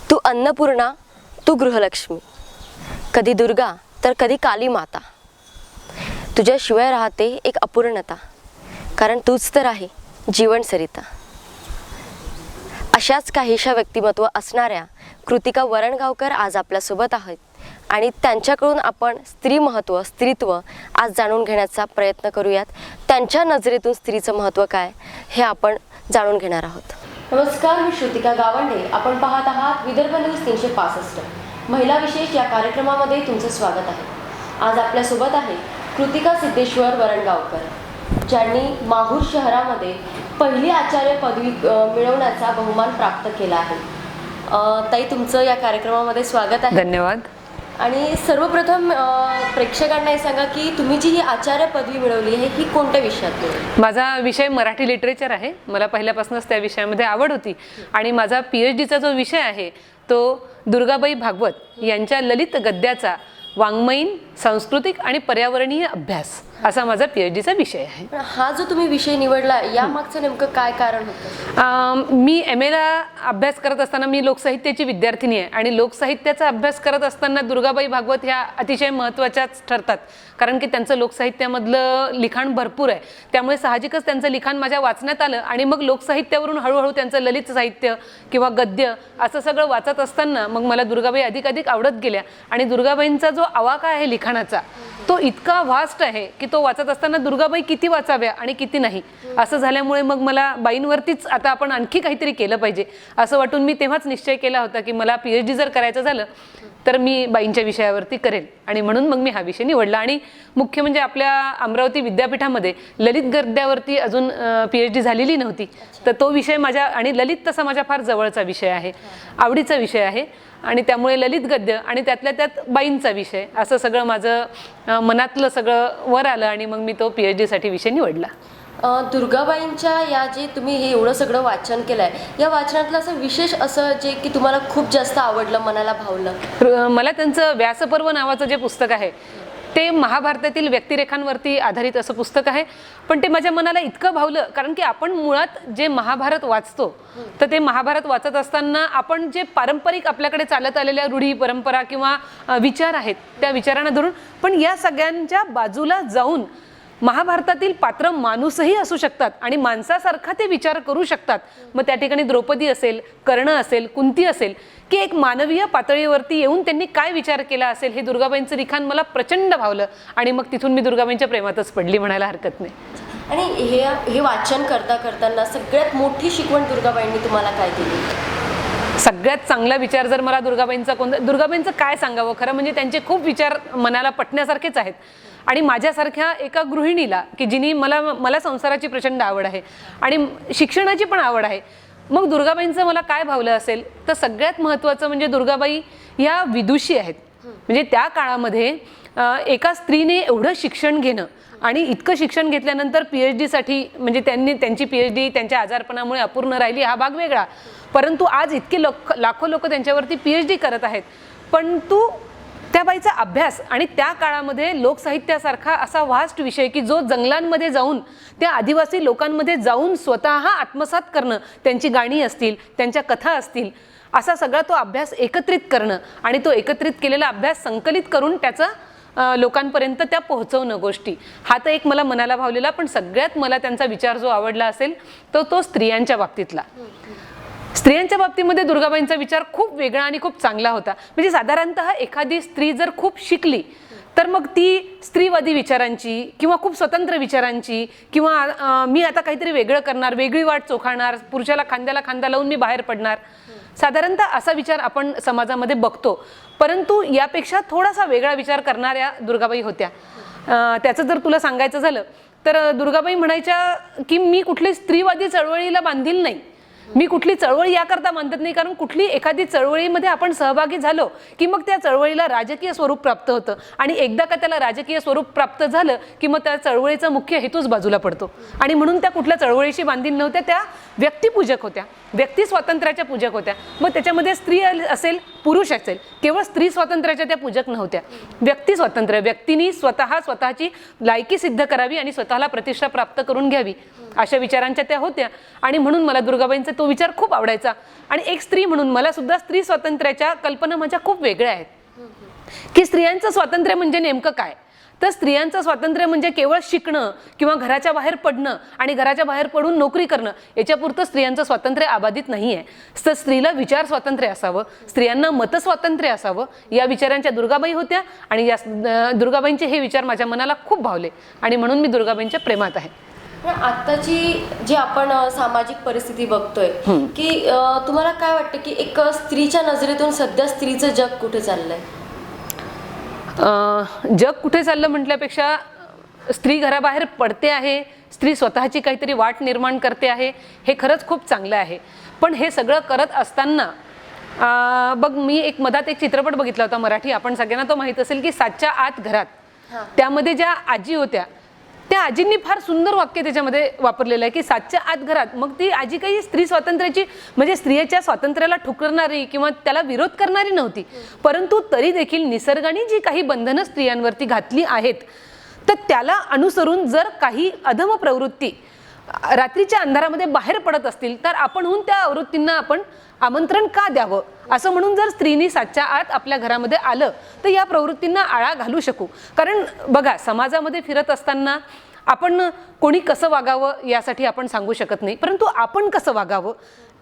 तू अन्नपूर्णा, तू गृहलक्ष्मी, कधी दुर्गा तर कधी काली माता. तुझ्याशिवाय राहते एक अपूर्णता, कारण तूच तर आहे जीवन सरिता. अशाच काहीशा व्यक्तिमत्व असणाऱ्या कृतिका वरणगावकर आज आपल्यासोबत आहेत आणि त्यांच्याकडून आपण स्त्री महत्त्व, स्त्रीत्व आज जाणून घेण्याचा प्रयत्न करूयात. त्यांच्या नजरेतून स्त्रीचं महत्त्व काय हे आपण जाणून घेणार आहोत. नमस्कार, मी श्रुतिका गावंडे. आपण पाहत आहात विदर्भ न्यूज 365 महिला विशेष या कार्यक्रमामध्ये तुमचं स्वागत आहे. आज आपल्यासोबत आहे कृतिका सिद्धेश्वर वरणगावकर, ज्यांनी माहूर शहरामध्ये पहिली आचार्य पदवी मिळवण्याचा बहुमान प्राप्त केला आहे. ताई, तुमचं या कार्यक्रमामध्ये स्वागत आहे. धन्यवाद. आणि सर्वप्रथम प्रेक्षकांना हे सांगा की तुम्ही जी ही आचार्य पदवी मिळवली आहे ही कोणत्या विषयात मिळवली? माझा विषय मराठी लिटरेचर आहे. मला पहिल्यापासूनच त्या विषयामध्ये आवड होती आणि माझा PhDचा जो विषय आहे तो दुर्गाबाई भागवत यांच्या ललित गद्याचा वाङ्मयीन, सांस्कृतिक आणि पर्यावरणीय अभ्यास असा माझा PhDचा विषय आहे. हा जो तुम्ही विषय निवडला यामागचं नेमकं काय कारण होतं? मी MA ला अभ्यास करत असताना मी लोकसाहित्याची विद्यार्थिनी आहे आणि लोकसाहित्याचा अभ्यास करत असताना दुर्गाबाई भागवत ह्या अतिशय महत्त्वाच्याच ठरतात, कारण की त्यांचं लोकसाहित्यामधलं लिखाण भरपूर आहे. त्यामुळे साहजिकच त्यांचं लिखाण माझ्या वाचण्यात आलं आणि मग लोकसाहित्यावरून हळूहळू त्यांचं ललित साहित्य किंवा गद्य असं सगळं वाचत असताना मग मला दुर्गाबाई अधिकाधिक आवडत गेल्या. आणि दुर्गाबाईंचा जो आवाका आहे लिखाणाचा तो इतका व्हास्ट आहे की तो वाचत असताना दुर्गाबाई किती वाचाव्या आणि किती नाही असं झाल्यामुळे मग मला बाईंवरतीच आता आपण आणखी काहीतरी केलं पाहिजे असं वाटून मी तेव्हाच निश्चय केला होता की मला PhD जर करायचं झालं तर मी बाईंच्या विषयावरती करेल. आणि म्हणून मग मी हा विषय निवडला. आणि मुख्य म्हणजे आपल्या अमरावती विद्यापीठामध्ये ललित गद्यावरती अजून PhD झालेली नव्हती, तर तो विषय माझ्या आणि ललित तसा माझ्या फार जवळचा विषय आहे, आवडीचा विषय आहे. आणि त्यामुळे ललित गद्य आणि त्यातल्या त्यात बाईंचा विषय असं सगळं माझं मनातलं सगळं वर आलं आणि मग मी तो PhDसाठी विषय निवडला. दुर्गाबाईंच्या या जे तुम्ही हे एवढं सगळं वाचन केलं आहे या वाचनातलं असं विशेष असं जे की तुम्हाला खूप जास्त आवडलं, मनाला भावलं? मला त्यांचं व्यासपर्व नावाचं जे पुस्तक आहे ते महाभारतातील व्यक्तिरेखांवरती आधारित असं पुस्तक आहे. पण ते माझ्या मनाला इतकं भावलं कारण की आपण मुळात जे महाभारत वाचतो तर ते महाभारत वाचत असताना आपण जे पारंपरिक आपल्याकडे चालत आलेल्या रूढी परंपरा किंवा विचार आहेत त्या विचारांना धरून, पण या सगळ्यांच्या बाजूला जाऊन महाभारतातील पात्र माणूसही असू शकतात आणि माणसासारखा ते विचार करू शकतात. मग त्या ठिकाणी द्रौपदी असेल, कर्ण असेल, कुंती असेल, की एक मानवीय पातळीवरती येऊन त्यांनी काय विचार केला असेल हे दुर्गाबाईंचं लिखाण मला प्रचंड भावलं आणि मग तिथून मी दुर्गाबाईंच्या प्रेमातच पडली म्हणायला हरकत नाही. आणि हे वाचन करताना सगळ्यात मोठी शिकवण दुर्गाबाईंनी तुम्हाला काय दिली? सगळ्यात चांगला विचार जर मला दुर्गाबाईंचं काय सांगावं, खरं म्हणजे त्यांचे खूप विचार मनाला पटण्यासारखेच आहेत. आणि माझ्यासारख्या एका गृहिणीला की जिनी मला संसाराची प्रचंड आवड आहे आणि शिक्षणाची पण आवड आहे, मग दुर्गाबाईंचं मला काय भावलं असेल तर सगळ्यात महत्त्वाचं म्हणजे दुर्गाबाई ह्या विदुषी आहेत. म्हणजे त्या काळामध्ये एका स्त्रीने एवढं शिक्षण घेणं आणि इतकं शिक्षण घेतल्यानंतर PhDसाठी म्हणजे त्यांची PhD त्यांच्या आजारपणामुळे अपूर्ण राहिली हा भाग वेगळा, परंतु आज इतके लाखो लोक त्यांच्यावरती PhD करत आहेत. परंतु त्या बाईचा अभ्यास आणि त्या काळामध्ये लोकसाहित्यासारखा असा व्हास्ट विषय की जो जंगलांमध्ये जाऊन त्या आदिवासी लोकांमध्ये जाऊन स्वतः आत्मसात करणं, त्यांची गाणी असतील, त्यांच्या कथा असतील, असा सगळा तो अभ्यास एकत्रित करणं आणि तो एकत्रित केलेला अभ्यास संकलित करून त्याचं लोकांपर्यंत त्या पोहोचवणं गोष्टी, हा तर एक मला मनाला भावलेला. पण सगळ्यात मला त्यांचा विचार जो आवडला असेल तो स्त्रियांच्या बाबतीतला. स्त्रियांच्या बाबतीमध्ये दुर्गाबाईंचा विचार खूप वेगळा आणि खूप चांगला होता. म्हणजे साधारणतः एखादी स्त्री जर खूप शिकली तर मग ती स्त्रीवादी विचारांची किंवा खूप स्वतंत्र विचारांची किंवा मी आता काहीतरी वेगळं करणार, वेगळी वाट चोखाळणार, पुरुषाला खांद्याला खांदा लावून मी बाहेर पडणार, साधारणतः असा विचार आपण समाजामध्ये बघतो. परंतु यापेक्षा थोडासा वेगळा विचार करणाऱ्या दुर्गाबाई होत्या. त्याचं जर तुला सांगायचं झालं तर दुर्गाबाई म्हणायच्या की मी कुठली स्त्रीवादी चळवळीला बांधील नाही, मी कुठली चळवळी याकरता मानत नाही, कारण कुठली एखादी चळवळीमध्ये आपण सहभागी झालो की मग त्या चळवळीला राजकीय स्वरूप प्राप्त होतं आणि एकदा का त्याला राजकीय स्वरूप प्राप्त झालं की मग त्या चळवळीचा मुख्य हेतूच बाजूला पडतो. आणि म्हणून त्या कुठल्या चळवळीशी बांधील नव्हत्या, त्या व्यक्तिपूजक होत्या, व्यक्ती स्वातंत्र्याच्या पूजक होत्या. मग त्याच्यामध्ये स्त्री असेल पुरुष असेल, केवळ स्त्री स्वातंत्र्याच्या त्या पूजक नव्हत्या. व्यक्ती स्वातंत्र्य, व्यक्तीने स्वतःची लायकी सिद्ध करावी आणि स्वतःला प्रतिष्ठा प्राप्त करून घ्यावी अशा विचारांच्या त्या होत्या. आणि म्हणून मला दुर्गाबाईंचं तो विचार खूप आवडायचा. आणि एक स्त्री म्हणून मला सुद्धा स्त्री स्वातंत्र्याच्या कल्पना माझ्या खूप वेगळ्या आहेत, की स्त्रियांचं स्वातंत्र्य म्हणजे नेमकं काय. तर स्त्रियांचं स्वातंत्र्य म्हणजे केवळ शिकणं किंवा घराच्या बाहेर पडणं आणि घराच्या बाहेर पडून नोकरी करणं याच्यापुरतं स्त्रियांचं स्वातंत्र्य अबाधित नाही आहे. तर स्त्रीला विचार स्वातंत्र्य असावं, स्त्रियांना मतस्वातंत्र्य असावं, या विचारांच्या दुर्गाबाई होत्या. आणि या दुर्गाबाईंचे हे विचार माझ्या मनाला खूप भावले आणि म्हणून मी दुर्गाबाईंच्या प्रेमात आहे. आताची जी आपण सामाजिक परिस्थिती बघतोय, की तुम्हाला काय वाटतं की एक स्त्रीच्या नजरेतून सध्या स्त्रीचं जग कुठे चाललंय? जग कुठे चाललं म्हटल्यापेक्षा स्त्री घराबाहेर पडते आहे, स्त्री स्वतःची काहीतरी वाट निर्माण करते आहे, हे खरंच खूप चांगलं आहे. पण हे सगळं करत असताना बघ, मी एक मधात एक चित्रपट बघितला होता मराठी, आपण सगळ्यांना तो माहीत असेल, की 7च्या आत घरात. त्यामध्ये ज्या आजी होत्या त्या आजींनी फार सुंदर वाक्य त्याच्यामध्ये वापरलेलं आहे, की 7च्या आत घरात. मग ती आजी काही स्त्री स्वातंत्र्याची म्हणजे स्त्रियेच्या स्वातंत्र्याला ठुकरणारी किंवा त्याला विरोध करणारी नव्हती, परंतु तरी देखील निसर्गाने जी काही बंधनं स्त्रियांवरती घातली आहेत तर त्याला अनुसरून जर काही अधम प्रवृत्ती रात्रीच्या अंधारामध्ये बाहेर पडत असतील तर आपणहून त्या आवृत्तींना आपण आमंत्रण का द्यावं, असं म्हणून जर स्त्रीनी 7च्या आत आपल्या घरामध्ये आलं तर या प्रवृत्तींना आळा घालू शकू. कारण बघा, समाजामध्ये फिरत असताना आपण कोणी कसं वागावं यासाठी आपण सांगू शकत नाही, परंतु आपण कसं वागावं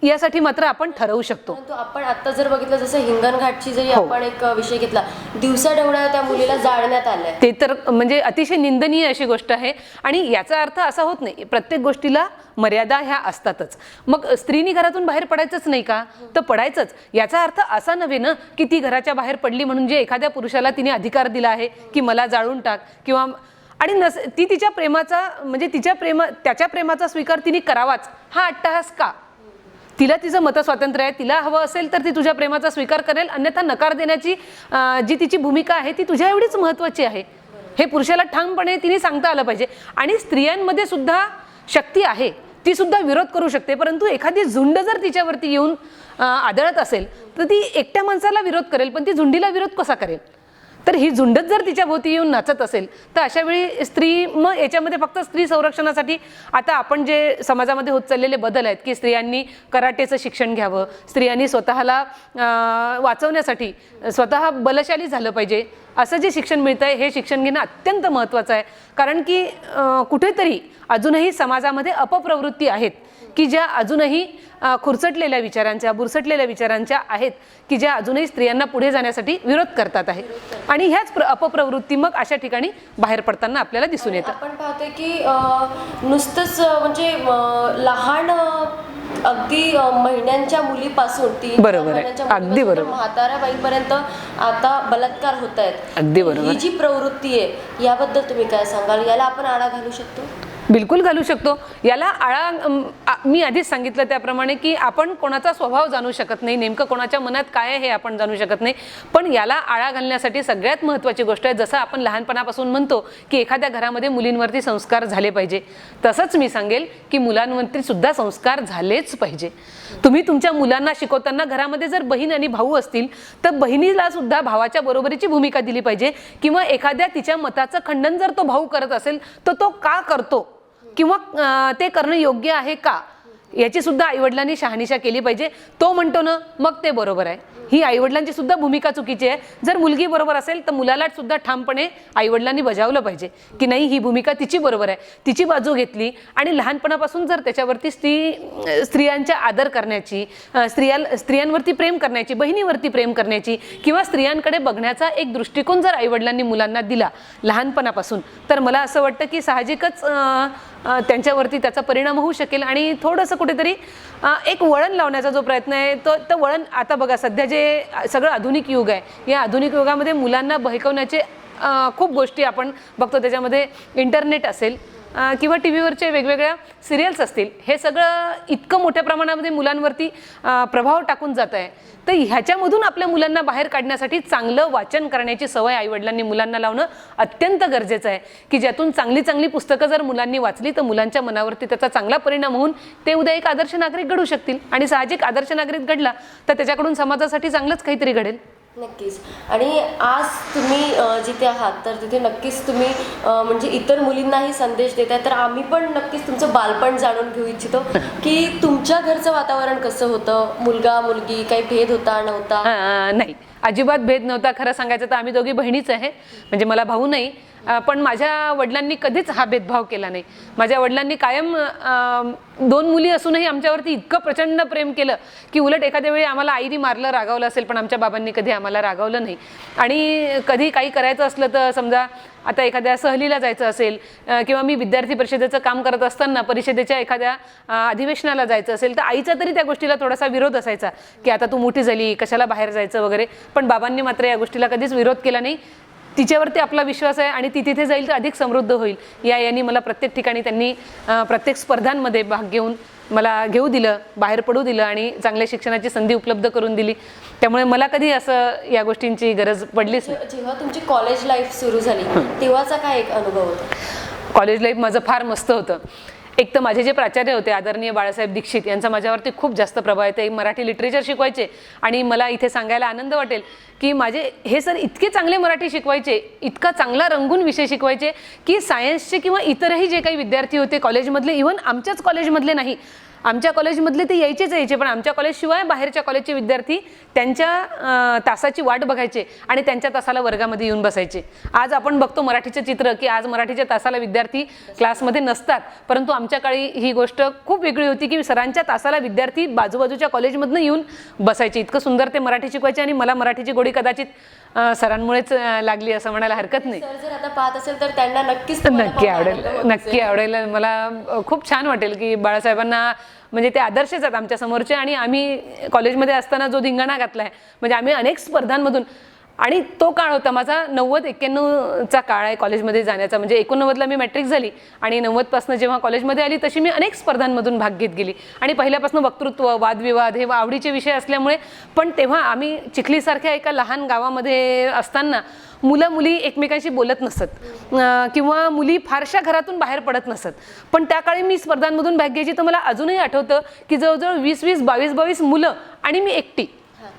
यासाठी मात्र आपण ठरवू शकतो. परंतु आपण आता जर बघितलं, जसं हिंगणघाटची जरी आपण एक विषय घेतला, दिवसा ढवळ्या त्या मुलीला जाळण्यात आलंय, ते तर म्हणजे अतिशय निंदनीय अशी गोष्ट आहे. आणि याचा अर्थ असा होत नाही, प्रत्येक गोष्टीला मर्यादा ह्या असतातच. मग स्त्रीनी घरातून बाहेर पडायचंच नाही का? तर पडायचंच. याचा अर्थ असा नव्हे ना की ती घराच्या बाहेर पडली म्हणून जे एखाद्या पुरुषाला तिने अधिकार दिला आहे की मला जाळून टाक किंवा आणि ती तिच्या प्रेमाचा म्हणजे त्याच्या प्रेमाचा स्वीकार तिने करावाच हा अट्टहास का? तिला तिचं मतस्वातंत्र्य आहे, तिला हवं असेल तर ती तुझ्या प्रेमाचा स्वीकार करेल, अन्यथा नकार देण्याची जी तिची भूमिका आहे ती तुझ्या एवढीच महत्त्वाची आहे. हे पुरुषाला ठामपणे तिने सांगता आलं पाहिजे. आणि स्त्रियांमध्ये सुद्धा शक्ती आहे, ती सुद्धा विरोध करू शकते, परंतु एखादी झुंड जर तिच्यावरती येऊन आदळत असेल तर ती एकट्या माणसाला विरोध करेल, पण ती झुंडीला विरोध कसा करेल? तर ही झुंडच जर तिच्या भोवती येऊन नाचत असेल तर अशा वेळी स्त्री, मग याच्यामध्ये फक्त स्त्री संरक्षणासाठी आता आपण जे समाजामध्ये होत चाललेले बदल आहेत, की स्त्रियांनी कराटेचं शिक्षण घ्यावं, स्त्रियांनी स्वतःला वाचवण्यासाठी स्वतः बलशाली झालं पाहिजे, असं जे शिक्षण मिळतं आहे हे शिक्षण घेणं अत्यंत महत्त्वाचं आहे. कारण की कुठेतरी अजूनही समाजामध्ये अपप्रवृत्ती आहेत की ज्या अजूनही खुरचटलेल्या विचारांच्या, बुरसटलेल्या विचारांच्या आहेत, की ज्या अजूनही स्त्रियांना पुढे जाण्यासाठी विरोध करतात आहे. आणि ह्याच अपप्रवृत्ती मग अशा ठिकाणी बाहेर पडताना आपल्याला दिसून येतात. आपण पाहतोय की नुसतंच म्हणजे लहान अगदी महिन्यांच्या मुलीपासून बरोबर आहे, अगदी बरोबर, म्हाताऱ्या बाईपर्यंत आता बलात्कार होत आहेत. अगदी बरोबर. ही जी प्रवृत्ती आहे याबद्दल तुम्ही काय सांगाल? याला आपण आळा घालू शकतो? बिलकुल घालू शकतो. याला आळा मी आधीच सांगितलं त्याप्रमाणे की आपण कोणाचा स्वभाव जाणू शकत नाही, नेमकं कोणाच्या मनात काय आहे हे आपण जाणू शकत नाही, पण याला आळा घालण्यासाठी सगळ्यात महत्त्वाची गोष्ट आहे, जसं आपण लहानपणापासून म्हणतो की एखाद्या घरामध्ये मुलींवरती संस्कार झाले पाहिजे, तसंच मी सांगेल की मुलांवरती सुद्धा संस्कार झालेच पाहिजे. तुम्ही तुमच्या मुलांना शिकवताना घरामध्ये जर बहीण आणि भाऊ असतील तर बहिणीला सुद्धा भावाच्या बरोबरीची भूमिका दिली पाहिजे, किंवा एखाद्या तिच्या मताचं खंडन जर तो भाऊ करत असेल तर तो का करतो किंवा ते करणं योग्य आहे का याची सुद्धा आईवडिलांनी शहानिशा केली पाहिजे. तो म्हणतो ना मग ते बरोबर आहे, ही आईवडिलांची सुद्धा भूमिका चुकीची आहे. जर मुलगी बरोबर असेल तर मुलाला सुद्धा ठामपणे आईवडिलांनी बजावलं पाहिजे की नाही, ही भूमिका तिची बरोबर आहे, तिची बाजू घेतली. आणि लहानपणापासून जर त्याच्यावरती स्त्रियांचा आदर करण्याची, स्त्रियांवरती प्रेम करण्याची, बहिणीवरती प्रेम करण्याची किंवा स्त्रियांकडे बघण्याचा एक दृष्टिकोन जर आईवडिलांनी मुलांना दिला लहानपणापासून, तर मला असं वाटतं की साहजिकच त्यांच्यावरती त्याचा परिणाम होऊ शकेल. आणि थोडंसं कुठेतरी एक वळण लावण्याचा जो प्रयत्न आहे तो वळण, आता बघा सध्या जे सगळं आधुनिक युग आहे, या आधुनिक युगामध्ये मुलांना बहकवण्याचे खूप गोष्टी आपण बघतो. त्याच्यामध्ये इंटरनेट असेल किंवा टी व्हीवरचे वेगवेगळ्या सिरियल्स असतील, हे सगळं इतकं मोठ्या प्रमाणामध्ये मुलांवरती प्रभाव टाकून जात आहे. तर ह्याच्यामधून आपल्या मुलांना बाहेर काढण्यासाठी चांगलं वाचन करण्याची सवय आईवडिलांनी मुलांना लावणं अत्यंत गरजेचं आहे, की ज्यातून चांगली चांगली पुस्तकं जर मुलांनी वाचली तर मुलांच्या मनावरती त्याचा चांगला परिणाम होऊन ते उद्या एक आदर्श नागरिक घडू शकतील. आणि साहजिक आदर्श नागरिक घडला तर त्याच्याकडून समाजासाठी चांगलंच काहीतरी घडेल. नक्कीच. आणि आज तुम्ही जिथे आहात तर तिथे नक्कीच तुम्ही म्हणजे इतर मुलींनाही संदेश देताय. तर आम्ही पण नक्कीच तुमचं बालपण जाणून घेऊ इच्छितो की तुमच्या घरचं वातावरण कसं होतं. मुलगा मुलगी काही भेद होता नव्हता? नाही, अजिबात भेद नव्हता. खरं सांगायचं तर आम्ही दोघी बहिणीच आहे, म्हणजे मला भाऊ नाही. पण माझ्या वडिलांनी कधीच हा भेदभाव केला नाही. माझ्या वडिलांनी कायम 2 मुली असूनही आमच्यावरती इतकं प्रचंड प्रेम केलं की उलट एखाद्या वेळी आम्हाला आईने मारलं, रागावलं असेल, पण आमच्या बाबांनी कधी आम्हाला रागावलं नाही. आणि कधी काही करायचं असलं तर समजा आता एखाद्या सहलीला जायचं असेल किंवा मी विद्यार्थी परिषदेचं काम करत असताना परिषदेच्या एखाद्या अधिवेशनाला जायचं असेल तर आईचा तरी त्या गोष्टीला थोडासा विरोध असायचा की आता तू मोठी झाली, कशाला बाहेर जायचं वगैरे. पण बाबांनी मात्र या गोष्टीला कधीच विरोध केला नाही. तिच्यावरती आपला विश्वास आहे आणि ती तिथे जाईल तर अधिक समृद्ध होईल या याने मला प्रत्येक ठिकाणी त्यांनी प्रत्येक स्पर्धांमध्ये भाग घेऊन मला घेऊ दिलं, बाहेर पडू दिलं आणि चांगल्या शिक्षणाची संधी उपलब्ध करून दिली. त्यामुळे मला कधी असं या गोष्टींची गरज पडलीच नाही. जेव्हा तुमची कॉलेज लाईफ सुरू झाली तेव्हाचा काय एक अनुभव होता? कॉलेज लाईफ माझं फार मस्त होतं. एक तर माझे जे प्राचार्य होते आदरणीय बाळासाहेब दीक्षित यांचा माझ्यावरती खूप जास्त प्रभाव आहे. ते मराठी लिटरेचर शिकवायचे आणि मला इथे सांगायला आनंद वाटेल की माझे हे सर इतके चांगले मराठी शिकवायचे, इतका चांगला रंगून विषय शिकवायचे की सायन्सचे किंवा इतरही जे काही विद्यार्थी होते कॉलेजमधले, इव्हन आमच्याच कॉलेजमधले नाही, आमच्या कॉलेजमधले ते यायचे, पण आमच्या कॉलेजशिवाय बाहेरच्या कॉलेजचे विद्यार्थी त्यांच्या तासाची वाट बघायचे आणि त्यांच्या तासाला वर्गामध्ये येऊन बसायचे. आज आपण बघतो मराठीचं चित्र की आज मराठीच्या तासाला विद्यार्थी क्लासमध्ये नसतात, परंतु आमच्या काळी ही गोष्ट खूप वेगळी होती की सरांच्या तासाला विद्यार्थी बाजूबाजूच्या कॉलेजमधनं येऊन बसायचे. इतकं सुंदर ते मराठी शिकवायचे आणि मला मराठीची गोडी कदाचित सरांमुळेच लागली असं म्हणायला हरकत नाही. सर जर आता पाहत असेल तर त्यांना नक्की आवडेल. मला खूप छान वाटेल की बाळासाहेबांना म्हणजे ते आदर्शच आहेत आमच्या समोरचे. आणि आम्ही कॉलेजमध्ये असताना जो धिंगाणा घातला आहे, म्हणजे आम्ही अनेक स्पर्धांमधून, आणि तो काळ होता माझा 90-91चा काळ आहे कॉलेजमध्ये जाण्याचा. म्हणजे 89ला मी मॅट्रिक झाली आणि 90पासून जेव्हा कॉलेजमध्ये आली तशी मी अनेक स्पर्धांमधून भाग घेत गेली. आणि पहिल्यापासून वक्तृत्व, वादविवाद हे आवडीचे विषय असल्यामुळे. पण तेव्हा आम्ही चिखलीसारख्या एका लहान गावामध्ये असताना मुलं मुली एकमेकांशी बोलत नसत किंवा मुली फारशा घरातून बाहेर पडत नसत. पण त्या काळी मी स्पर्धांमधून भाग घ्यायची तर मला अजूनही आठवतं की जवळजवळ 20-20, 22-22 मुलं आणि मी एकटी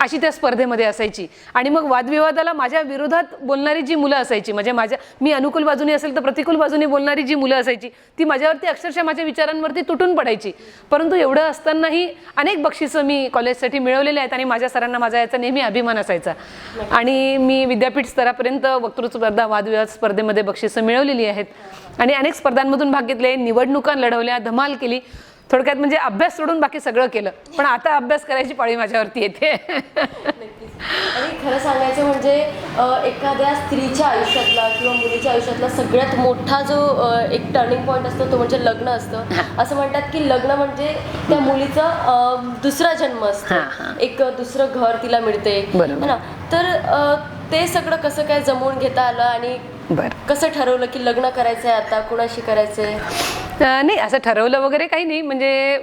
अशी त्या स्पर्धेमध्ये असायची. आणि मग वादविवादाला माझ्या विरोधात बोलणारी जी मुलं असायची, म्हणजे मी अनुकूल बाजूने असेल तर प्रतिकूल बाजूने बोलणारी जी मुलं असायची ती माझ्यावरती अक्षरशः माझ्या विचारांवरती तुटून पडायची. परंतु एवढं असतानाही अनेक बक्षिसं मी कॉलेजसाठी मिळवलेली आहेत आणि माझ्या सरांना माझा याचा नेहमी अभिमान असायचा. आणि मी विद्यापीठ स्तरापर्यंत वक्तृत्व स्पर्धा, वादविवाद स्पर्धेमध्ये बक्षिसं मिळवलेली आहेत आणि अनेक स्पर्धांमधून भाग घेतले, निवडणुका लढवल्या, धमाल केली. थोडक्यात म्हणजे अभ्यास सोडून बाकी सगळं केलं. पण आता अभ्यास करायची पाळी माझ्यावरती येते. आणि खरं सांगायचं म्हणजे एखाद्या स्त्रीच्या आयुष्यातला किंवा मुलीच्या आयुष्यातला सगळ्यात मोठा जो एक टर्निंग पॉईंट असतो तो म्हणजे लग्न असतं. असं म्हणतात की लग्न म्हणजे त्या मुलीचा दुसरा जन्म असतो, एक दुसरं घर तिला मिळते ना. तर ते सगळं कसं काय जमवून घेता आलं आणि कसं ठरवलं की लग्न करायचंय आता, कुणाशी करायचंय? नाही, असं ठरवलं वगैरे काही नाही. म्हणजे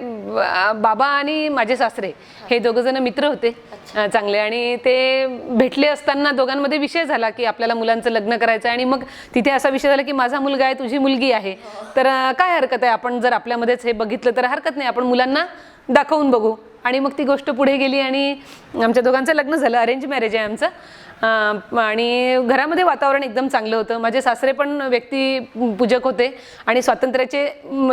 बाबा आणि माझे सासरे हे दोघं जण मित्र होते चांगले आणि ते भेटले असताना दोघांमध्ये विषय झाला की आपल्याला मुलांचं लग्न करायचं आहे. आणि मग तिथे असा विषय झाला की माझा मुलगा आहे, तुझी मुलगी आहे, तर काय हरकत आहे, आपण जर आपल्यामध्येच हे बघितलं तर हरकत नाही, आपण मुलांना दाखवून बघू. आणि मग ती गोष्ट पुढे गेली आणि आमच्या दोघांचं लग्न झालं. अरेंज मॅरेज आहे आमचं. आणि घरामध्ये वातावरण एकदम चांगलं होतं. माझे सासरे पण व्यक्तिपूजक होते आणि स्वातंत्र्याचे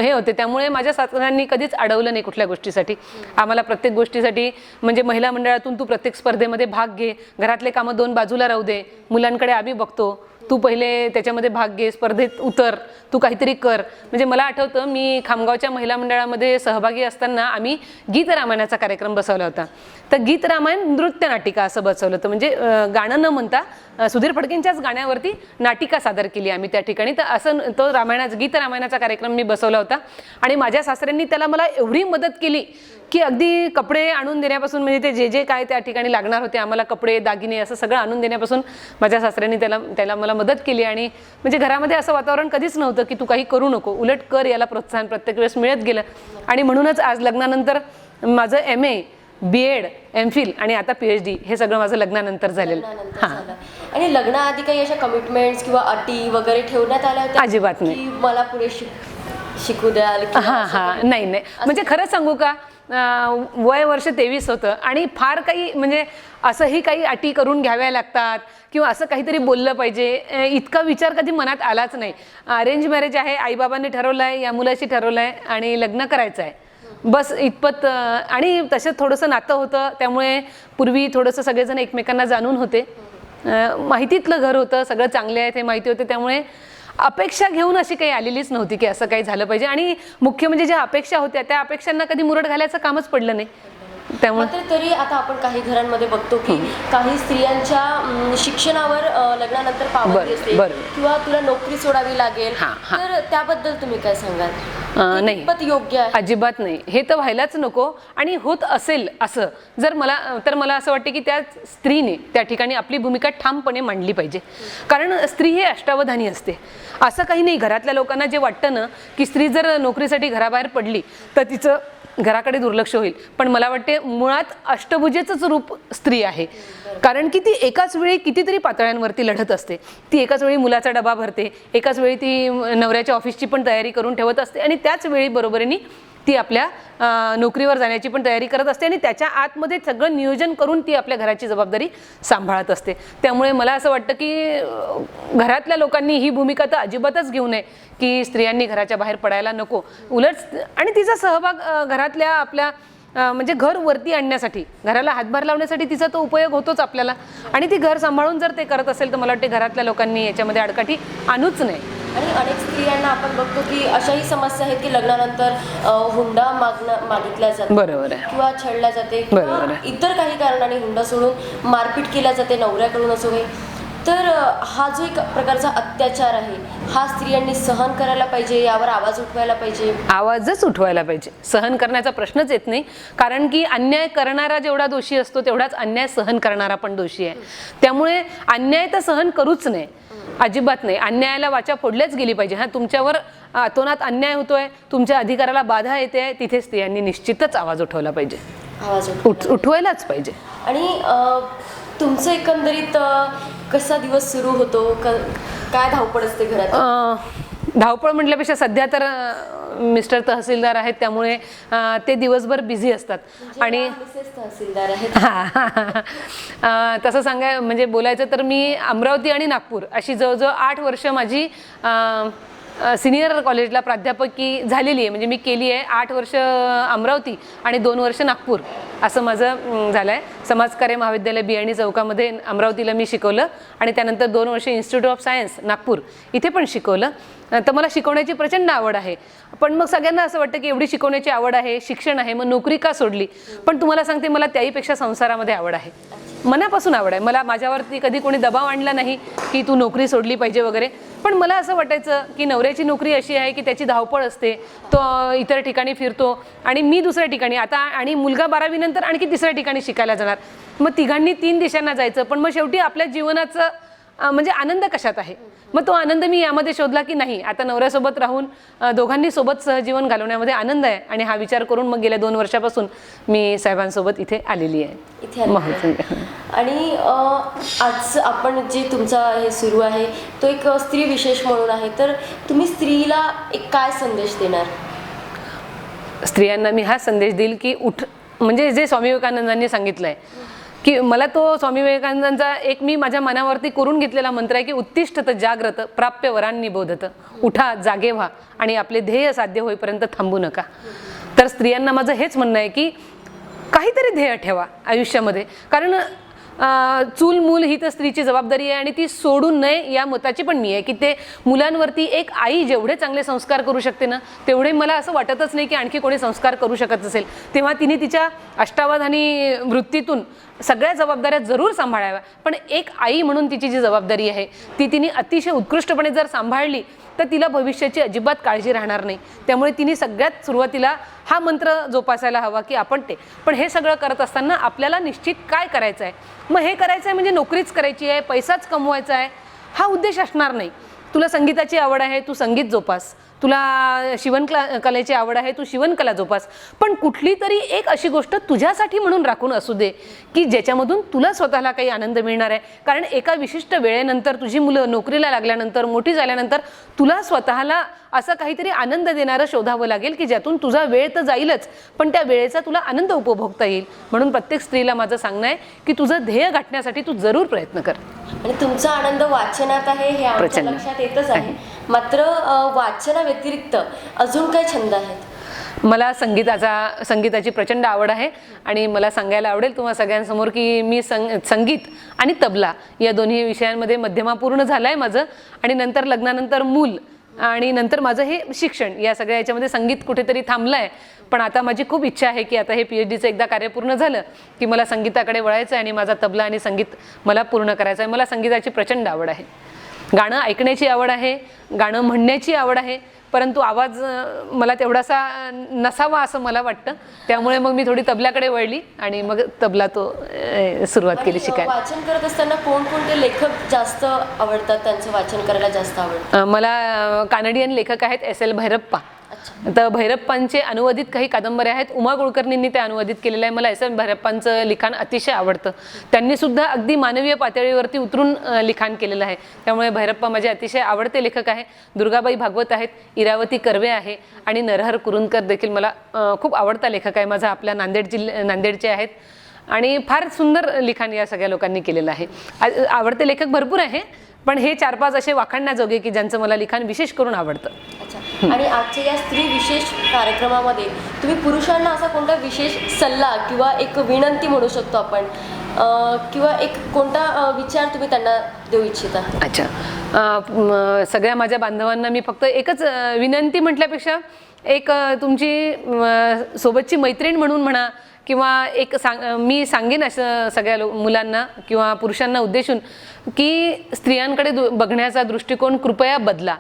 हे होते, त्यामुळे माझ्या सासऱ्यांनी कधीच अडवलं नाही कुठल्या गोष्टीसाठी. आम्हाला प्रत्येक गोष्टीसाठी म्हणजे महिला मंडळातून तू प्रत्येक स्पर्धेमध्ये भाग घे, घरातले कामं 2 बाजूला राहू दे, मुलांकडे आम्ही बघतो, तू पहिले त्याच्यामध्ये भाग घे, स्पर्धेत उतर, तू काहीतरी कर. म्हणजे मला आठवतं मी खामगावच्या महिला मंडळामध्ये सहभागी असताना आम्ही गीत रामायणाचा कार्यक्रम बसवला होता. तर गीत रामायण नृत्य नाटिका असं बसवलं होतं. म्हणजे गाणं न म्हणता सुधीर फडकेंच्याच गाण्यावरती नाटिका सादर केली आम्ही त्या ठिकाणी. तर असं तो गीत रामायणाचा कार्यक्रम मी बसवला होता आणि माझ्या सासऱ्यांनी त्याला मला एवढी मदत केली की अगदी कपडे आणून देण्यापासून, म्हणजे ते जे काय त्या ठिकाणी लागणार होते आम्हाला, कपडे दागिने असं सगळं आणून देण्यापासून माझ्या सासऱ्यांनी त्याला मला मदत केली. आणि म्हणजे घरामध्ये असं वातावरण कधीच नव्हतं की तू काही करू नको, उलट कर, याला प्रोत्साहन प्रत्येक वेळेस मिळत गेलं. आणि म्हणूनच आज लग्नानंतर माझं MA, BEd, MPhil आणि आता PhD हे सगळं माझं लग्नानंतर झालेलं. आणि लग्नाआधी काही अशा कमिटमेंट्स किंवा अटी वगैरे ठेवण्यात आल्या होत्या? अजिबात नाही. की मला पुढे शिकू द्याल हां नाही म्हणजे खरं सांगू का, वय वर्ष 23 होतं आणि फार काही म्हणजे असंही काही अटी करून घ्याव्या लागतात किंवा असं काहीतरी बोललं पाहिजे इतका विचार कधी मनात आलाच नाही. अरेंज मॅरेज आहे, आईबाबांनी ठरवलं आहे, या मुलाशी ठरवलं आहे आणि लग्न करायचं आहे, बस इतपत. आणि तसंच थोडंसं नातं होतं, त्यामुळे पूर्वी थोडंसं सगळेजण एकमेकांना जाणून होते, माहितीतलं घर होतं, सगळं चांगले आहे ते माहिती होते, त्यामुळे अपेक्षा घेऊन अशी काही आलेलीच नव्हती की असं काही झालं पाहिजे. आणि मुख्य म्हणजे ज्या अपेक्षा होत्या त्या अपेक्षांना कधी मुरड घालायचं कामच पडलं नाही. त्यामुळे तरी आता आपण काही घरांमध्ये बघतो की काही स्त्रियांच्या शिक्षणावर लग्नानंतर पाबंदी असते किंवा तुला नोकरी सोडावी लागेल, तर त्याबद्दल तुम्ही काय सांगाल? नाही, योग्य आहे? अजिबात नाही, हे तर व्हायलाच नको. आणि होत असेल असं जर मला असं वाटतं की त्या स्त्रीने त्या ठिकाणी आपली भूमिका ठामपणे मांडली पाहिजे. कारण स्त्री ही अष्टावधानी असते. असं काही नाही, घरातल्या लोकांना जे वाटतं ना की स्त्री जर नोकरीसाठी घराबाहेर पडली तर तिचं घराकडे दुर्लक्ष होईल, पण मला वाटते मुळात अष्टभुजेचंच रूप स्त्री आहे. कारण की ती एकाच वेळी कितीतरी पातळ्यांवरती लढत असते. ती एकाच वेळी मुलाचा डबा भरते, एकाच वेळी ती नवऱ्याच्या ऑफिसची पण तयारी करून ठेवत असते आणि त्याच वेळी बरोबरीने ती आपल्या नोकरीवर जाण्याची पण तयारी करत असते आणि त्याच्या आतमध्ये सगळं नियोजन करून ती आपल्या घराची जबाबदारी सांभाळत असते. त्यामुळे मला असं वाटतं की घरातल्या लोकांनी ही भूमिका तर अजिबातच घेऊ नये की स्त्रियांनी घराच्या बाहेर पडायला नको. उलट आणि तिचा सहभाग घरातल्या आपल्या म्हणजे घर वरती आणण्यासाठी, घराला हातभार लावण्यासाठी तिचा तो उपयोग होतोच आपल्याला. आणि ती घर सांभाळून जर ते करत असेल तर मला वाटते घरातल्या लोकांनी याच्यामध्ये अडकाठी आणूच नाही. आणि अनेक स्त्रियांना आपण बघतो की अशाही समस्या आहेत की लग्नानंतर हुंडा मागितला जातो, बरोबर आहे, किंवा छळल्या जाते, किंवा इतर काही कारणाने हुंडा सोडून मारपीट केल्या जाते नवऱ्याकडून असो काही. तर हा जो एक प्रकारचा अत्याचार आहे हा स्त्रियांनी सहन करायला पाहिजे, यावर आवाज उठवायला पाहिजे? आवाजच उठवायला पाहिजे, सहन करण्याचा प्रश्नच येत नाही. कारण की अन्याय करणारा जेवढा दोषी असतो तेवढाच अन्याय सहन करणारा पण दोषी आहे. त्यामुळे अन्याय तर सहन करूच नये, अजिबात नाही. अन्यायाला वाचा फोडल्याच गेली पाहिजे. हां, तुमच्यावर अतोनात अन्याय होतोय, तुमच्या अधिकाराला बाधा येते, तिथे स्त्रियांनी निश्चितच आवाज उठवला पाहिजे, आवाज उठवायलाच पाहिजे. आणि तुमचं एकंदरीत कसा दिवस सुरू होतो, काय धावपळ असते घरात? धावपळ म्हटल्यापेक्षा सध्या तर मिस्टर तहसीलदार आहेत, त्यामुळे ते दिवसभर बिझी असतात. आणि तहसीलदार आहेत तसं म्हणजे बोलायचं तर मी अमरावती आणि नागपूर अशी जवळजवळ 8 वर्ष माझी सिनियर कॉलेजला प्राध्यापकी झालेली आहे. म्हणजे मी केली आहे 8 वर्ष अमरावती आणि 2 वर्ष नागपूर असं माझं झालं आहे. समाजकार्य महाविद्यालय बियाणी चौकामध्ये अमरावतीला मी शिकवलं आणि त्यानंतर 2 वर्ष इन्स्टिट्यूट ऑफ सायन्स नागपूर इथे पण शिकवलं. तर मला शिकवण्याची प्रचंड आवड आहे. पण मग सगळ्यांना असं वाटतं की एवढी शिकवण्याची आवड आहे, शिक्षण आहे, मग नोकरी का सोडली? पण तुम्हाला सांगते, मला त्याहीपेक्षा संसारामध्ये आवड आहे, मनापासून आवड आहे. मला माझ्यावरती कधी कोणी दबाव आणला नाही की तू नोकरी सोडली पाहिजे वगैरे. पण मला असं वाटायचं की नवऱ्याची नोकरी अशी आहे की त्याची धावपळ असते, तो इतर ठिकाणी फिरतो आणि मी दुसऱ्या ठिकाणी, आता आणि मुलगा 12वी नंतर आणखी 3ऱ्या ठिकाणी शिकायला जाणार. मग तिघांनी 3 दिशांना जायचं, पण मग शेवटी आपल्या जीवनाचं म्हणजे आनंद कशात आहे? मग तो आनंद मी यामध्ये शोधला की नाही, आता नवऱ्यासोबत राहून दोघांनी सोबत सहजीवन घालवण्यामध्ये आनंद आहे. आणि हा विचार करून मग गेल्या 2 वर्षापासून मी साहेबांसोबत इथे आलेली आहे. आणि आज आपण जे तुमचा हे सुरू आहे तो एक स्त्री विशेष म्हणून आहे, तर तुम्ही स्त्रीला एक काय संदेश देणार? स्त्रियांना मी हा संदेश देईल की म्हणजे जे स्वामी विवेकानंदांनी सांगितलं आहे की मला तो स्वामी विवेकानंदांचा एक मी माझ्या मनावरती करून घेतलेला मंत्र आहे की उत्तिष्ठत जाग्रत प्राप्य वरांनी बोधत. उठा, जागे व्हा आणि आपले ध्येय साध्य होईपर्यंत थांबू नका. तर स्त्रियांना माझं हेच म्हणणं आहे की काहीतरी ध्येय ठेवा आयुष्यामध्ये. कारण चूल मूल ही तर स्त्रीची जबाबदारी आहे आणि ती सोडू नये या मताची पण मी आहे की ते मुलांवरती एक आई जेवढे चांगले संस्कार करू शकते ना, तेवढे मला असं वाटतच नाही की आणखी कोणी संस्कार करू शकत असेल. तेव्हा तिने तिच्या अष्टावधानी वृत्तीतून सगळ्या जबाबदाऱ्या जरूर सांभाळाव्या, पण एक आई म्हणून तिची जी जबाबदारी आहे ती तिने अतिशय उत्कृष्टपणे जर सांभाळली तर तिला भविष्याची अजिबात काळजी राहणार नाही. त्यामुळे तिने सगळ्यात सुरुवातीला हा मंत्र जोपासायला हवा की आपण पण हे सगळं करत असताना आपल्याला निश्चित काय करायचं आहे. मग हे करायचं आहे म्हणजे नोकरीच करायची आहे, पैसाच कमवायचा आहे हा उद्देश असणार नाही. तुला संगीताची आवड आहे, तू संगीत जोपास. तुला कलेची आवड आहे, तू शिवणकला जोपास, पण कुठली तरी एक अशी गोष्ट तुझ्यासाठी म्हणून राखून असू दे की ज्याच्यामधून तुला स्वतःला काही आनंद मिळणार आहे. कारण एका विशिष्ट वेळेनंतर तुझी मुलं नोकरीला लागल्यानंतर, मोठी झाल्यानंतर तुला स्वतःला असं काहीतरी आनंद देणारं शोधावं लागेल की ज्यातून तुझा वेळ तर जाईलच, पण त्या वेळेचा तुला आनंद उपभोगता येईल. म्हणून प्रत्येक स्त्रीला माझं सांगणं आहे की तुझं ध्येय गाठण्यासाठी तू जरूर प्रयत्न कर. आणि तुमचा आनंद वाचनात आहे हे आमच्या प्रचंड. लक्षात येतच आहे. मात्र वाचनाव्यतिरिक्त अजून काय छंद आहेत? मला संगीताची प्रचंड आवड आहे आणि मला सांगायला आवडेल तुम्हा सगळ्यांसमोर की मी संगीत आणि तबला या दोन्ही विषयांमध्ये मध्यमा पूर्ण झालं आहे माझं. आणि नंतर लग्नानंतर मूल आणि नंतर माझं हे शिक्षण या सगळ्या याच्यामध्ये संगीत कुठेतरी थांबलं आहे. पण आता माझी खूप इच्छा आहे की आता हे PhDचं एकदा कार्य पूर्ण झालं की मला संगीताकडे वळायचं आहे आणि माझा तबला आणि संगीत मला पूर्ण करायचं आहे. मला संगीताची प्रचंड आवड आहे. गाणं ऐकण्याची आवड आहे, गाणं म्हणण्याची आवड आहे, परंतु आवाज मला तेवढासा नसावा असं मला वाटतं. त्यामुळे मग मी थोडी तबल्याकडे वळली आणि मग तबला सुरुवात केली शिकायला. वाचन करत असताना कोणकोणते लेखक जास्त आवडतात, त्यांचं वाचन करायला जास्त आवडतं? मला कानडियन लेखक आहेत SL भैरप्पा. तर भैरप्पांचे अनुवादित काही कादंबऱ्या आहेत, उमा कुलकर्णींनी ते अनुवादित केलेलं आहे. मला SL भैरप्पांचं लिखाण अतिशय आवडतं. त्यांनी सुद्धा अगदी मानवीय पातळीवरती उतरून लिखाण केलेलं आहे. त्यामुळे भैरप्पा माझे अतिशय आवडते लेखक आहे. दुर्गाबाई भागवत आहेत, इरावती कर्वे आहे आणि नरहर कुरुंदकर देखील मला खूप आवडता लेखक आहे माझा. आपल्या नांदेडचे आहेत आणि फार सुंदर लिखाण या सगळ्या लोकांनी केलेलं आहे. आवडते लेखक भरपूर आहे, पण हे 4-5 असे वाखाणण्याजोगे की ज्यांचं मला लिखाण विशेष करून आवडतं. अच्छा. आणि आजच्या या स्त्री विशेष कार्यक्रमामध्ये तुम्ही पुरुषांना असा कोणता विशेष सल्ला किंवा एक विनंती म्हणू शकतो आपण, किंवा एक कोणता विचार तुम्ही त्यांना देऊ इच्छिता? अच्छा. सगळ्या माझ्या बांधवांना मी फक्त एकच विनंती म्हटल्यापेक्षा एक तुमची सोबतची मैत्रीण म्हणून म्हणा किंवा एक मी सांगेन असं सगळ्या मुलांना किंवा पुरुषांना उद्देशून की स्त्रियांकडे बघण्याचा दृष्टिकोन कृपया बदला.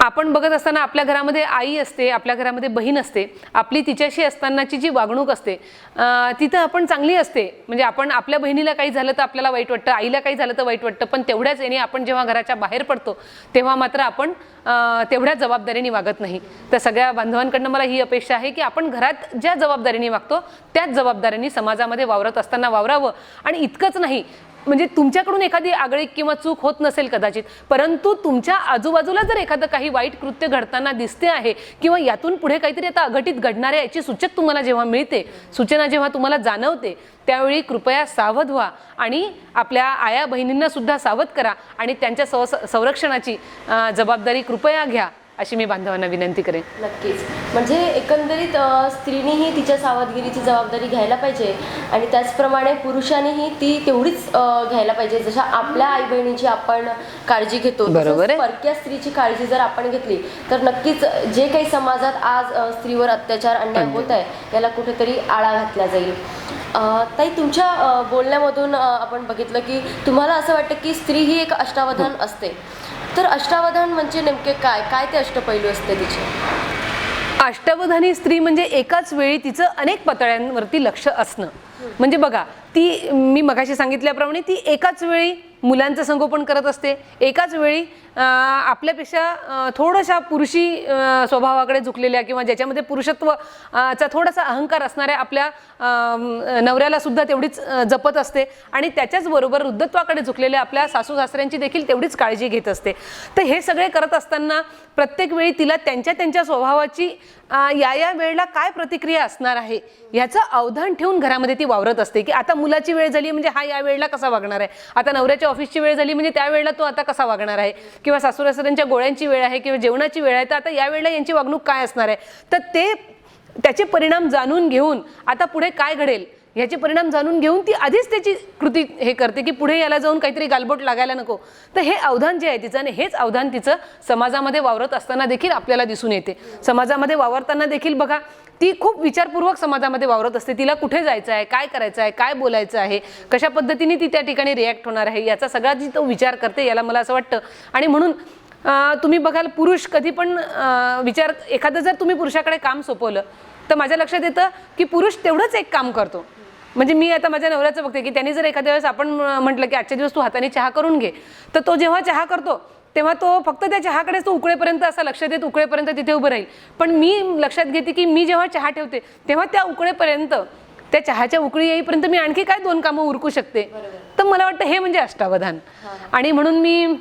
आपण बघत असताना आपल्या घरामध्ये आई असते, आपल्या घरामध्ये बहीण असते, आपली तिच्याशी असतानाची जी वागणूक असते तिथं आपण चांगली असते. म्हणजे आपण आपल्या बहिणीला काही झालं तर आपल्याला वाईट वाटतं, आईला काही झालं तर वाईट वाटतं, पण तेवढ्याच याने आपण जेव्हा घराच्या बाहेर पडतो तेव्हा मात्र आपण तेवढ्या जबाबदारीने वागत नाही. तर सगळ्या बांधवांकडनं मला ही अपेक्षा आहे की आपण घरात ज्या जबाबदारीने वागतो त्याच जबाबदारीने समाजामध्ये वावरत असताना वावरावं. आणि इतकंच नाही, म्हणजे तुमच्याकडून एखादी आगळीक किंवा चूक होत नसेल कदाचित, परंतु तुमच्या आजूबाजूला जर एखादं काही वाईट कृत्य घडताना दिसते आहे किंवा यातून पुढे काहीतरी आता अघटित घडणार आहे याची सूचना जेव्हा तुम्हाला जाणवते त्यावेळी कृपया सावध व्हा आणि आपल्या आया बहिणींना सुद्धा सावध करा आणि त्यांच्या संरक्षणाची जबाबदारी कृपया घ्या अशी मी बांधवांना विनंती करेन. नक्कीच. म्हणजे एकंदरीत स्त्रीनेही तिच्या सावधगिरीची जबाबदारी घ्यायला पाहिजे आणि त्याचप्रमाणे पुरुषांनीही ती तेवढीच घ्यायला पाहिजे. जशा आपल्या आई बहिणीची आपण काळजी घेतो, बरोबर आहे, परक्या स्त्रीची काळजी जर आपण घेतली तर नक्कीच जे काही समाजात आज स्त्रीवर अत्याचार अन्याय होत आहे याला कुठेतरी आळा घातला जाईल. ताई, तुमच्या बोलण्यामधून आपण बघितलं की तुम्हाला असं वाटतं की स्त्री ही एक अष्टावधान असते. तर अष्टावधान म्हणजे नेमके काय ते अष्टपैलू असते तिचे? अष्टावधानी स्त्री म्हणजे एकाच वेळी तिचं अनेक पातळ्यांवरती लक्ष असणं. म्हणजे बघा, ती मी मगाशी सांगितल्याप्रमाणे ती एकाच वेळी मुलांचं संगोपन करत असते, एकाच वेळी आपल्यापेक्षा थोड्याशा पुरुषी स्वभावाकडे झुकलेल्या किंवा ज्याच्यामध्ये पुरुषत्वचा थोडासा अहंकार असणाऱ्या आपल्या नवऱ्याला सुद्धा तेवढीच जपत असते आणि त्याच्याचबरोबर वृद्धत्वाकडे झुकलेल्या आपल्या सासू सासऱ्यांची देखील तेवढीच काळजी घेत असते. तर हे सगळे करत असताना प्रत्येक वेळी तिला त्यांच्या स्वभावाची या वेळेला काय प्रतिक्रिया असणार आहे याचं अवधान ठेवून घरामध्ये ती वावरत असते. की आता मुलाची वेळ झाली म्हणजे हा या वेळेला कसा वागणार आहे, आता नवऱ्याच्या ऑफिसची वेळ झाली म्हणजे त्या वेळेला तो आता कसा वागणार आहे, किंवा सासूसासऱ्यांच्या गोळ्यांची वेळ आहे किंवा जेवणाची वेळ आहे तर आता या वेळेला यांची वागणूक काय असणार आहे. तर त्याचे परिणाम जाणून घेऊन आता पुढे काय घडेल याचे परिणाम जाणून घेऊन ती आधीच त्याची कृती हे करते की पुढे याला जाऊन काहीतरी गालबोट लागायला नको. तर हे अवधान जे आहे तिचं आणि हेच अवधान तिचं समाजामध्ये वावरत असताना देखील आपल्याला दिसून येते. समाजामध्ये वावरताना देखील बघा, ती खूप विचारपूर्वक समाजामध्ये वावरत असते. तिला कुठे जायचं आहे, काय करायचं आहे, काय बोलायचं आहे, कशा पद्धतीने ती त्या ठिकाणी रिॲक्ट होणार आहे याचा सगळा जी तो विचार करते याला मला असं वाटतं. आणि म्हणून तुम्ही बघाल, पुरुष कधी पण एखादं जर तुम्ही पुरुषाकडे काम सोपवलं तर माझ्या लक्षात येतं की पुरुष तेवढंच एक काम करतो. म्हणजे मी आता माझ्या नवऱ्याचं बघते की त्यांनी जर एखाद्या वेळेस आपण म्हटलं की आजच्या दिवस तू हाताने चहा करून घे, तर तो जेव्हा चहा करतो तेव्हा तो फक्त त्या चहाकडेच तो उकळेपर्यंत असा लक्ष देत उकळेपर्यंत तिथे उभं राहील. पण मी लक्षात घेते की मी जेव्हा चहा ठेवते तेव्हा त्या उकळेपर्यंत, त्या चहाच्या उकळी येईपर्यंत मी आणखी काय 2 कामं उरकू शकते. तर मला वाटतं हे म्हणजे अष्टावधान. आणि म्हणून मी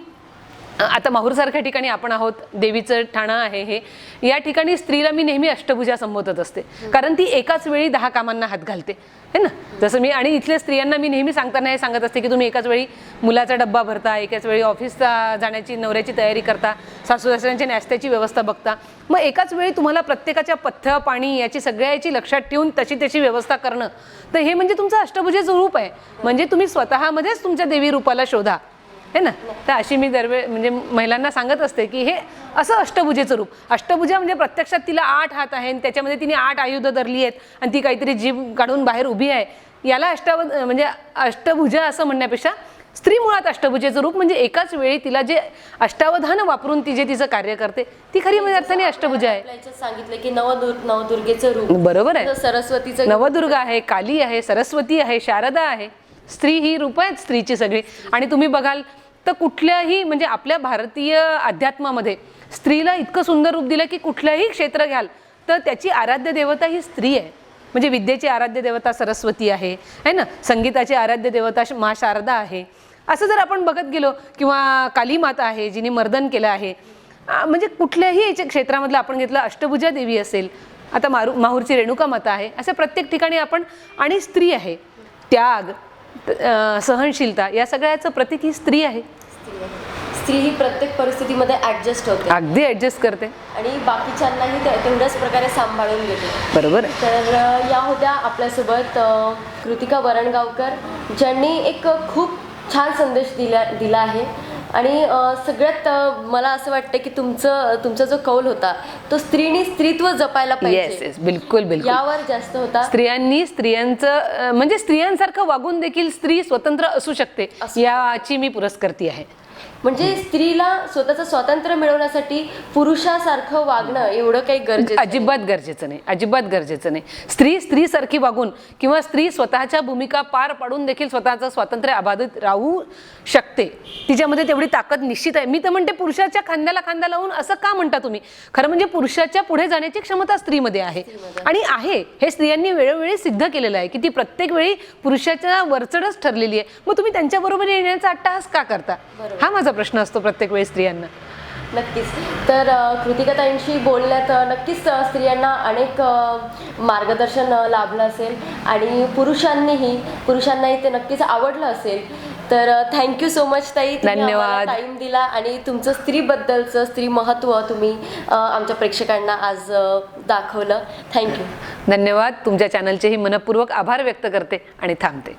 आता माहूरसारख्या ठिकाणी आपण आहोत, देवीचं ठाणं आहे हे, या ठिकाणी स्त्रीला मी नेहमी अष्टभुजा संबोधत असते, कारण ती एकाच वेळी 10 कामांना हात घालते है ना. जसं मी आणि इथल्या स्त्रियांना मी नेहमी सांगताना हे सांगत असते की तुम्ही एकाच वेळी मुलाचा डब्बा भरता, एकाच वेळी ऑफिसला जाण्याची नवऱ्याची तयारी करता, सासू सासऱ्यांच्या नाश्त्याची व्यवस्था बघता, मग एकाच वेळी तुम्हाला प्रत्येकाच्या पथ्य पाणी याची सगळ्याची लक्षात ठेवून तशी त्याची व्यवस्था करणं, तर हे म्हणजे तुमचं अष्टभुजेचं रूप आहे. म्हणजे तुम्ही स्वतःमध्येच तुमच्या देवी रूपाला शोधा है ना. तर अशी मी म्हणजे महिलांना सांगत असते की हे असं अष्टभुजेचं रूप. अष्टभुजा म्हणजे प्रत्यक्षात तिला 8 हात आहे आणि त्याच्यामध्ये तिने 8 आयुधं धरली आहेत आणि ती काहीतरी जीभ काढून बाहेर उभी आहे. याला म्हणजे अष्टभुजा असं म्हणण्यापेक्षा स्त्री मुळात अष्टभुजेचं रूप म्हणजे एकाच वेळी तिला जे अष्टावधान वापरून ती जे तिचं कार्य करते ती खरी म्हणजे अर्थाने अष्टभुजा आहे. सांगितलं की नवदुर्गेचं रूप. बरोबर आहे. सरस्वतीचं नवदुर्गा आहे, काली आहे, सरस्वती आहे, शारदा आहे. स्त्री ही रूप आहेत स्त्रीची सगळी. आणि तुम्ही बघाल तर कुठल्याही म्हणजे आपल्या भारतीय अध्यात्मामध्ये स्त्रीला इतकं सुंदर रूप दिलं की कुठल्याही क्षेत्र घ्याल तर त्याची आराध्य देवता ही स्त्री आहे. म्हणजे विद्येची आराध्य देवता सरस्वती आहे है ना, संगीताची आराध्य देवता मा शारदा आहे. असं जर आपण बघत गेलो किंवा काली माता आहे जिने मर्दन केलं आहे. म्हणजे कुठल्याही याच्या क्षेत्रामधलं आपण घेतलं, अष्टभुजा देवी असेल, आता माहूरची रेणुका माता आहे, अशा प्रत्येक ठिकाणी आपण. आणि स्त्री आहे, त्याग, सहनशीलता या सगळ्याचं प्रतीक ही स्त्री आहे. स्त्री ही प्रत्येक परिस्थितीमध्ये ऍडजस्ट होते, अगदी ऍडजस्ट करते आणि बाकीच्यांनाही तेवढ्याच प्रकारे सांभाळून घेते. बरोबर. तर या होत्या आपल्यासोबत कृतिका वरणगावकर, ज्यांनी एक खूप छान संदेश दिला आहे. आणि सगळ्यात मला असं वाटतं की तुमचा जो कौल होता तो स्त्रीनी स्त्रीत्व जपायला पाहिजे. येस, बिलकुल बिलकुल यावर जास्त होता. स्त्रियांनी स्त्रियांचं म्हणजे स्त्रियांसारखं वागून देखील स्त्री स्वतंत्र असू शकते याची मी पुरस्कर्ती आहे. म्हणजे स्त्रीला स्वतःचं स्वातंत्र्य मिळवण्यासाठी पुरुषासारखं वागणं एवढं काही गरजेचं अजिबात गरजेचं नाही, अजिबात गरजेचं नाही. स्त्रीसारखी वागून किंवा स्त्री स्वतःच्या भूमिका पार पाडून देखील स्वतःचं स्वातंत्र्य अबाधित राहू शकते. तिच्यामध्ये तेवढी ताकद निश्चित आहे. मी तर म्हणते पुरुषाच्या खांद्याला खांदा लावून असं का म्हणता तुम्ही, खरं म्हणजे पुरुषाच्या पुढे जाण्याची क्षमता स्त्रीमध्ये आहे. आणि आहे हे स्त्रियांनी वेळोवेळी सिद्ध केलेलं आहे की ती प्रत्येक वेळी पुरुषाच्या वरचढच ठरलेली आहे. मग तुम्ही त्यांच्याबरोबर येण्याचा अट्टहास का करता, हा माझा प्रश्न असतो प्रत्येक वेळी स्त्रियांना. नक्कीच. तर कृतिकाताईंशी बोलण्यात नक्कीच स्त्रियांना अनेक मार्गदर्शन लाभलं असेल आणि पुरुषांनाही ते नक्कीच आवडलं असेल. तर थँक्यू सो मच ताई, धन्यवाद. टाइम दिला आणि तुमचं स्त्रीबद्दलचं स्त्री महत्त्व तुम्ही आमच्या प्रेक्षकांना आज दाखवलं. थँक्यू. धन्यवाद. तुमच्या चॅनलचेही मनपूर्वक आभार व्यक्त करते आणि थांबते.